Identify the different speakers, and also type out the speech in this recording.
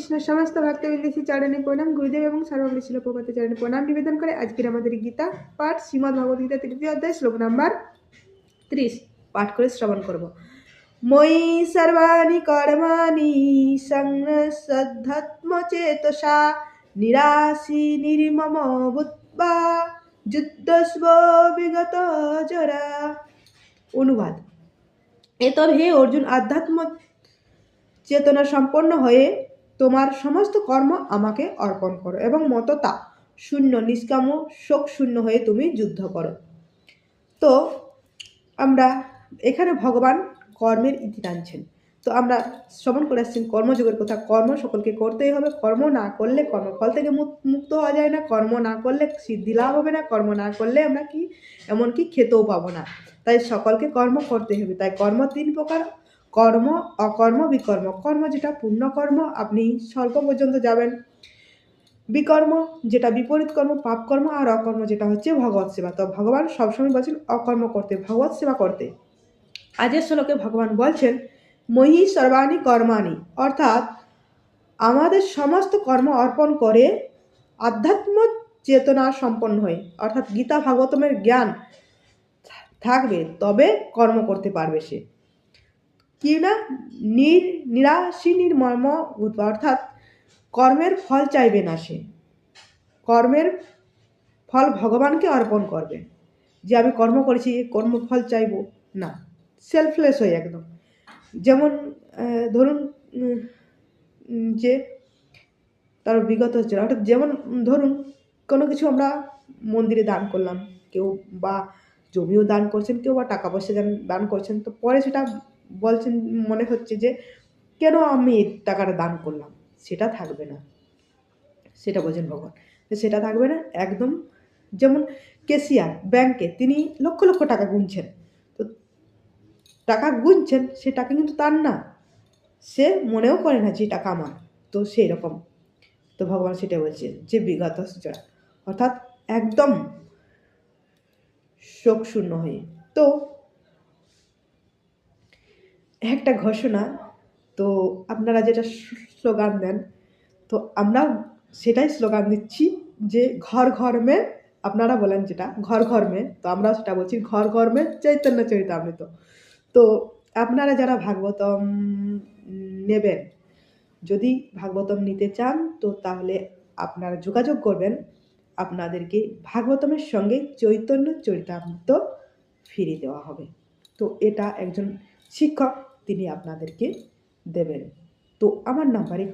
Speaker 1: কৃষ্ণের সমস্ত ভক্তবৃন্দ শ্রী চরণে প্রণাম, গুরুদেব এবং সর্বপল্লী শিল প্রপাতে চরণে প্রণাম নিবেদন করে আজকের আমাদের গীতা পাঠ শ্রীমদ্ ভগবদ গীতা ৩য় অধ্যায় শ্লোক নাম্বার 30 পাঠ করে শ্রবণ করব। ময়ি সর্বাণি কর্মাণি সংযতমচেতসা নিরাশী নির্মম বুদ্ধ্যা যুদ্ধস্ব বিগত জরা। অনুবাদ। এতব হে অর্জুন, আধ্যাত্ম চেতনা সম্পন্ন হয়ে তোমার সমস্ত কর্ম আমাকে অর্পণ করো এবং মততা শূন্য নিষ্কাম শোক শূন্য হয়ে তুমি যুদ্ধ করো। তো আমরা এখানে ভগবান কর্মের ইতি টানছেন। তো আমরা শ্রবণ করে আসছেন কর্মযোগের কথা। কর্ম সকলকে করতেই হবে। কর্ম না করলে কর্মফল থেকে মুক্ত হওয়া যায় না। কর্ম না করলে সিদ্ধি লাভ হবে না। কর্ম না করলে আমরা এমনকি খেতেও পাবো না। তাই সকলকে কর্ম করতে হবে। তাই কর্ম 3 প্রকার: কর্ম, অকর্ম, বিকর্ম। কর্ম যেটা পূর্ণ কর্ম, আপনি স্বর্গ পর্যন্ত যাবেন। বিকর্ম যেটা বিপরীত কর্ম, পাপ কর্ম। আর অকর্ম যেটা হচ্ছে ভগবত সেবা। তো ভগবান সবসময় বলছেন অকর্ম করতে, ভগবত সেবা করতে। আজের শ্লোকে ভগবান বলছেন মহি সর্বাণি কর্মাণি, অর্থাৎ আমাদের সমস্ত কর্ম অর্পণ করে আধ্যাত্ম চেতনা সম্পন্ন হয়ে, অর্থাৎ গীতা ভাগবতমের জ্ঞান থাকবে তবে কর্ম করতে পারবে সে। কি না? নিরাশী নির্মম, অর্থাৎ কর্মের ফল চাইবে না সে। কর্মের ফল ভগবানকে অর্পণ করবে। যে আমি কর্ম করেছি কর্মফল চাইব না, সেলফলেস হয়ে একদম। যেমন ধরুন যে তার বিগত হচ্ছে, অর্থাৎ যেমন ধরুন কোনো কিছু আমরা মন্দিরে দান করলাম, কেউ বা জমিও দান করছেন, কেউ বা টাকা পয়সা দান করছেন। তো পরে সেটা বলছেন, মনে হচ্ছে যে কেন আমি এই টাকাটা দান করলাম, সেটা থাকবে না। সেটা বোঝেন ভগবান, সেটা থাকবে না একদম। যেমন ক্যাশিয়ার ব্যাংকে, তিনি লক্ষ লক্ষ টাকা গুনছেন। তো টাকা গুনছেন, সে টাকা কিন্তু তার না, সে মনেও করে না যে টাকা আমার। তো সেই রকম তো ভগবান সেটা বলছে যে বিগত জরা, অর্থাৎ একদম শোক শূন্য হয়ে। তো একটা ঘোষণা, তো আপনারা যেটা স্লোগান দেন, তো আমরা সেটাই স্লোগান দিচ্ছি যে ঘর ঘর মে, আপনারা বলেন যেটা ঘর ঘর মে, তো আমরা সেটা বলছি ঘর ঘর মে চৈতন্য চরিতামৃত। তো আপনারা যারা ভাগবতম নেবেন, যদি ভাগবতম নিতে চান তো তাহলে আপনারা যোগাযোগ করবেন, আপনাদেরকে ভাগবতমের সঙ্গে চৈতন্য চরিতামৃত ফিরিয়ে দেওয়া হবে। তো এটা একজন শিক্ষক তিনি আপনাদেরকে দেবেন। তো আমার নাম্বারে